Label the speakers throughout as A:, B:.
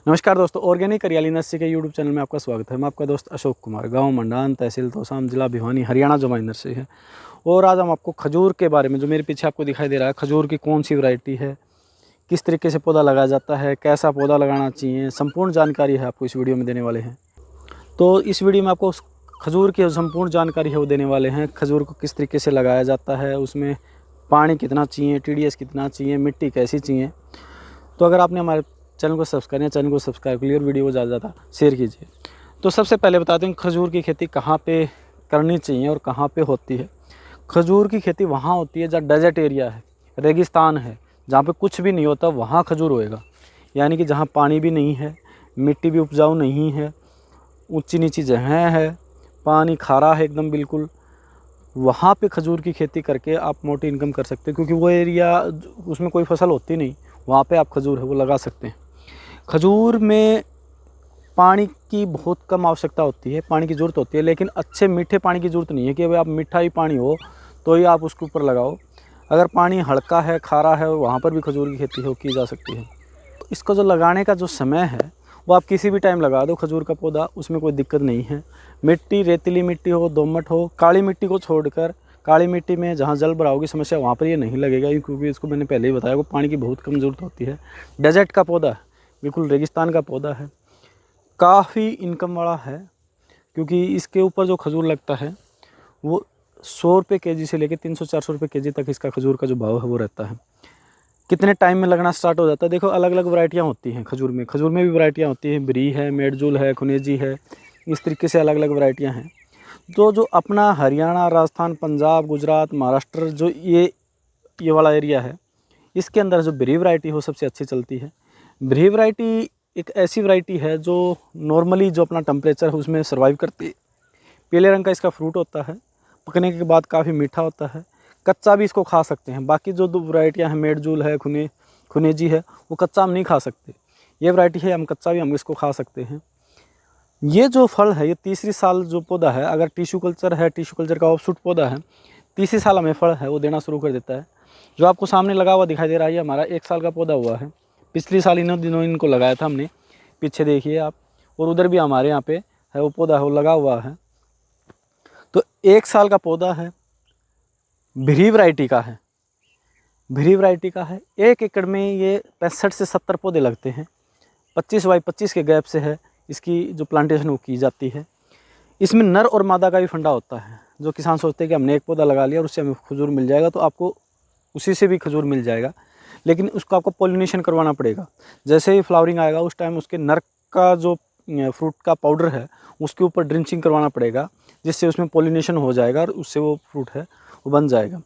A: नमस्कार दोस्तों, ऑर्गेनिक हरियाली नर्सरी के यूट्यूब चैनल में आपका स्वागत है। मैं आपका दोस्त अशोक कुमार, गांव मंडान, तहसील तोसाम, जिला भिवानी, हरियाणा जो हमारी नर्सरी है। और आज हम आपको खजूर के बारे में, जो मेरे पीछे आपको दिखाई दे रहा है, खजूर की कौन सी वैरायटी है, किस तरीके से पौधा लगाया जाता है, कैसा पौधा लगाना चाहिए, संपूर्ण जानकारी है आपको इस वीडियो में देने वाले हैं। तो इस वीडियो में आपको खजूर की संपूर्ण जानकारी है वो देने वाले हैं। खजूर को किस तरीके से लगाया जाता है, उसमें पानी कितना चाहिए, TDS कितना चाहिए, मिट्टी कैसी चाहिए। तो अगर आपने हमारे चैनल को सब्सक्राइब करिए और वीडियो को ज़्यादा से ज़्यादा शेयर कीजिए। तो सबसे पहले बताते हैं खजूर की खेती कहाँ पे करनी चाहिए और कहाँ पे होती है। खजूर की खेती वहाँ होती है जहाँ डेजर्ट एरिया है, रेगिस्तान है, जहाँ पे कुछ भी नहीं होता, वहाँ खजूर होएगा। यानी कि जहाँ पानी भी नहीं है, मिट्टी भी उपजाऊ नहीं है, ऊंची नीची जगह है, पानी खारा है एकदम बिल्कुल, वहाँ पे खजूर की खेती करके आप मोटी इनकम कर सकते हैं। क्योंकि वो एरिया उसमें कोई फसल होती नहीं, वहाँ पे आप खजूर है वो लगा सकते हैं। खजूर में पानी की बहुत कम आवश्यकता होती है, पानी की ज़रूरत होती है, लेकिन अच्छे मीठे पानी की ज़रूरत नहीं है कि भाई आप मीठा ही पानी हो तो ही आप उसके ऊपर लगाओ। अगर पानी हल्का है, खारा है, वहाँ पर भी खजूर की खेती की जा सकती है। तो इसको जो लगाने का जो समय है वो आप किसी भी टाइम लगा दो खजूर का पौधा, उसमें कोई दिक्कत नहीं है। मिट्टी रेतीली मिट्टी हो, दोमट हो, काली मिट्टी को छोड़कर, काली मिट्टी में जहाँ जल भराव की समस्या वहाँ पर ये नहीं लगेगा, क्योंकि इसको मैंने पहले ही बताया वो पानी की बहुत कम ज़रूरत होती है। डेजर्ट का पौधा है, बिल्कुल रेगिस्तान का पौधा है, काफ़ी इनकम वाला है। क्योंकि इसके ऊपर जो खजूर लगता है वो 100 रुपये केजी से लेकर 300-400 रुपये केजी तक इसका खजूर का जो भाव है वो रहता है। कितने टाइम में लगना स्टार्ट हो जाता है, देखो अलग अलग वैरायटियाँ होती हैं खजूर में भी वैरायटियाँ होती हैं, ब्री है, मेडजुल है, खुनेजी है, इस तरीके से अलग अलग वैरायटियाँ हैं। तो जो अपना हरियाणा, राजस्थान, पंजाब, गुजरात, महाराष्ट्र, जो ये वाला एरिया है, इसके अंदर जो ब्री वैरायटी हो सबसे अच्छी चलती है। ब्री वैरायटी एक ऐसी वैरायटी है जो नॉर्मली जो अपना टेम्परेचर है उसमें सर्वाइव करती है। पीले रंग का इसका फ्रूट होता है, पकने के बाद काफ़ी मीठा होता है, कच्चा भी इसको खा सकते हैं। बाकी जो दो वैरायटियाँ हैं, मेडजूल है, खुनेजी है, वो कच्चा हम नहीं खा सकते। ये वैरायटी है हम कच्चा भी हम इसको खा सकते हैं। ये जो फल है ये तीसरी साल जो पौधा है, अगर टिश्यू कल्चर है, टिश्यू कल्चर का ऑफशूट पौधा है, तीसरी साल हमें फल है वो देना शुरू कर देता है। जो आपको सामने लगा हुआ दिखाई दे रहा है ये हमारा 1 साल का पौधा हुआ है। पिछली साल इन दिनों इनको लगाया था हमने, पीछे देखिए आप, और उधर भी हमारे यहाँ पे है वो पौधा है वो लगा हुआ है। तो 1 साल का पौधा है, भ्री वैरायटी का है, भ्री वैरायटी का है। 1 एकड़ में ये 65 से 70 पौधे लगते हैं। 25 बाई 25 के गैप से है इसकी जो प्लांटेशन वो की जाती है। इसमें नर और मादा का भी फंडा होता है। जो किसान सोचते हैं कि हमने एक पौधा लगा लिया और उससे हमें खजूर मिल जाएगा, तो आपको उसी से भी खजूर मिल जाएगा, लेकिन उसको आपको पॉलिनेशन करवाना पड़ेगा। जैसे ही फ्लावरिंग आएगा उस टाइम उसके नर का जो फ्रूट का पाउडर है उसके ऊपर ड्रिंचिंग करवाना पड़ेगा, जिससे उसमें पॉलिनेशन हो जाएगा और उससे वो फ्रूट है वो बन जाएगा।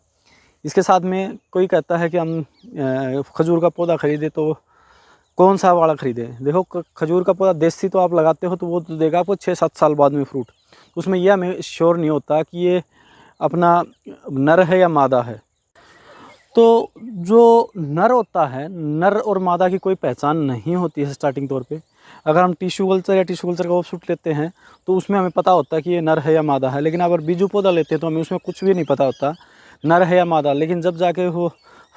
A: इसके साथ में कोई कहता है कि हम खजूर का पौधा खरीदे तो कौन सा वाला खरीदें। देखो खजूर का पौधा देसी तो आप लगाते हो तो वो तो देगा आपको 6-7 साल बाद में फ्रूट। उसमें यह हमें श्योर नहीं होता कि ये अपना नर है या मादा है। तो जो नर होता है, नर और मादा की कोई पहचान नहीं होती है स्टार्टिंग तौर पे। अगर हम टिश्यू कल्चर का ऑफशूट लेते हैं तो उसमें हमें पता होता है कि ये नर है या मादा है। लेकिन अगर बीजू पौधा लेते हैं तो हमें उसमें कुछ भी नहीं पता होता नर है या मादा। लेकिन जब जाके वो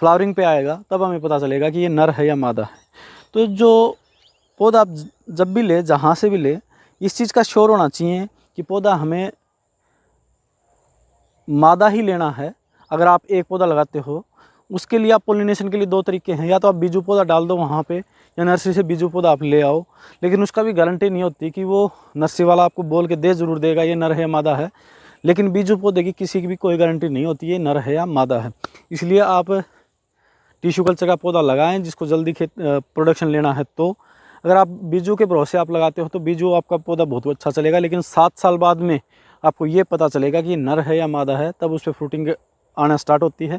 A: फ्लावरिंग पे आएगा तब हमें पता चलेगा कि ये नर है या मादा है। तो जो पौधा आप जब भी ले, जहाँ से भी ले, इस चीज़ का श्योर होना चाहिए कि पौधा हमें मादा ही लेना है। अगर आप एक पौधा लगाते हो उसके लिए आप पॉलिनेशन के लिए 2 तरीके हैं, या तो आप बीजू पौधा डाल दो वहाँ पे, या नर्सरी से बीजू पौधा आप ले आओ। लेकिन उसका भी गारंटी नहीं होती कि वो नर्सरी वाला आपको बोल के दे ज़रूर देगा ये नर है या मादा है, लेकिन बीजू पौधे की किसी की भी कोई गारंटी नहीं होती ये नर है या मादा है। इसलिए आप टिश्यू कल्चर का पौधा लगाएं जिसको जल्दी प्रोडक्शन लेना है। तो अगर आप बीजू के भरोसे आप लगाते हो तो बीजू आपका पौधा बहुत अच्छा चलेगा, लेकिन 7 साल बाद में आपको ये पता चलेगा कि नर है या मादा है, तब उस पर फ्रूटिंग आना स्टार्ट होती है।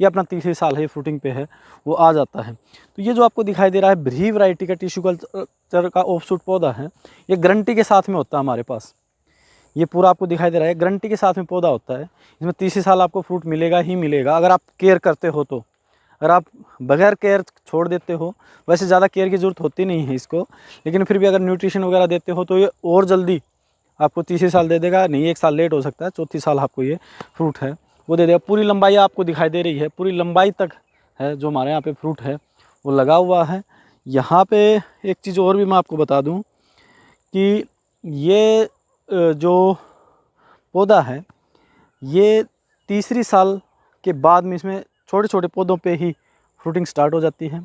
A: ये अपना तीसरी साल है, फ्रूटिंग पे है, वो आ जाता है। तो ये जो आपको दिखाई दे रहा है ब्री वैरायटी का टिश्यू कल्चर का ऑफशूट पौधा है, ये गारंटी के साथ में होता है हमारे पास। ये पूरा आपको दिखाई दे रहा है गारंटी के साथ में पौधा होता है। इसमें तीसरी साल आपको फ्रूट मिलेगा ही मिलेगा, अगर आप केयर करते हो तो। अगर आप बगैर केयर छोड़ देते हो, वैसे ज़्यादा केयर की ज़रूरत होती नहीं है इसको, लेकिन फिर भी अगर न्यूट्रिशन वगैरह देते हो तो ये और जल्दी आपको तीसरी साल दे देगा। नहीं, 1 साल लेट हो सकता है, चौथी साल आपको ये फ्रूट है वो दे देगा। पूरी लंबाई आपको दिखाई दे रही है, पूरी लंबाई तक है जो हमारे यहाँ पे फ्रूट है वो लगा हुआ है। यहाँ पे एक चीज़ और भी मैं आपको बता दूं कि ये जो पौधा है ये तीसरी साल के बाद में इसमें छोटे छोटे पौधों पे ही फ्रूटिंग स्टार्ट हो जाती है।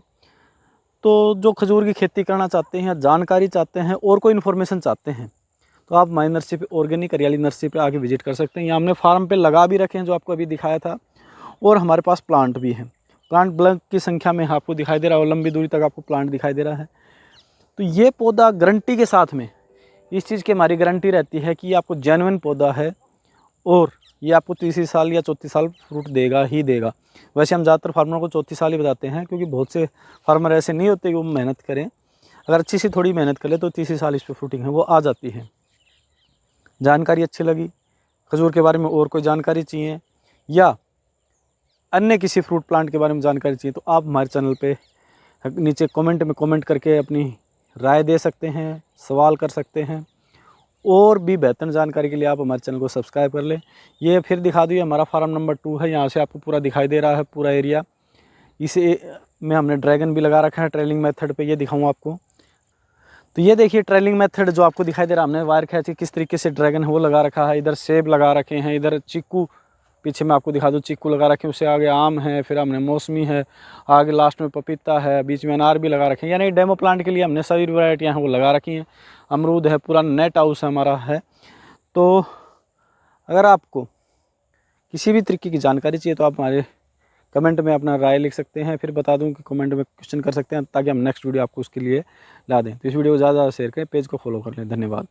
A: तो जो खजूर की खेती करना चाहते हैं, जानकारी चाहते हैं और कोई इन्फॉर्मेशन चाहते हैं, तो आप हमारी नर्सरी पे, ऑर्गेनिक हरियाली नर्सरी पे आके विजिट कर सकते हैं। यहाँ हमने फार्म पे लगा भी रखे हैं जो आपको अभी दिखाया था, और हमारे पास प्लांट भी हैं। प्लांट ब्लॉक की संख्या में आपको दिखाई दे रहा है और लंबी दूरी तक आपको प्लांट दिखाई दे रहा है। तो ये पौधा गारंटी के साथ में, इस चीज़ की हमारी गारंटी रहती है कि ये आपको जेन्युइन पौधा है और ये आपको तीसरी साल या चौथी साल फ्रूट देगा ही देगा। वैसे हम ज़्यादातर फार्मरों को चौथी साल ही बताते हैं, क्योंकि बहुत से फार्मर ऐसे नहीं होते कि वो मेहनत करें। अगर अच्छी सी थोड़ी मेहनत करें तो तीसरी साल इस पर फ्रूटिंग है वो आ जाती है। जानकारी अच्छी लगी, खजूर के बारे में और कोई जानकारी चाहिए या अन्य किसी फ्रूट प्लांट के बारे में जानकारी चाहिए, तो आप हमारे चैनल पे नीचे कमेंट में कमेंट करके अपनी राय दे सकते हैं, सवाल कर सकते हैं। और भी बेहतर जानकारी के लिए आप हमारे चैनल को सब्सक्राइब कर लें। ये फिर दिखा दूँ, हमारा फार्म नंबर 2 है, यहाँ से आपको पूरा दिखाई दे रहा है पूरा एरिया। इसे में हमने ड्रैगन भी लगा रखा है ट्रेलिंग मेथड पे, ये दिखाऊँ आपको। तो ये देखिए ट्रेलिंग मेथड जो आपको दिखाई दे रहा है, हमने वायर खींची किस तरीके से ड्रैगन है वो लगा रखा है। इधर सेब लगा रखे हैं, इधर चीकू, पीछे मैं आपको दिखा दूँ चीकू लगा रखे हैं, उससे आगे आम है, फिर हमने मौसमी है, आगे लास्ट में पपीता है, बीच में अनार भी लगा रखे हैं। यानी डेमो प्लांट के लिए हमने सभी वैरायटियाँ हैं वो लगा रखी हैं। अमरूद है, पूरा नेट हाउस हमारा है। तो अगर आपको किसी भी तरीके की जानकारी चाहिए तो आप हमारे कमेंट में अपना राय लिख सकते हैं, फिर बता दूं कि कमेंट में क्वेश्चन कर सकते हैं, ताकि हम नेक्स्ट वीडियो आपको उसके लिए ला दें। तो इस वीडियो को ज़्यादा शेयर करें, पेज को फॉलो कर लें। धन्यवाद।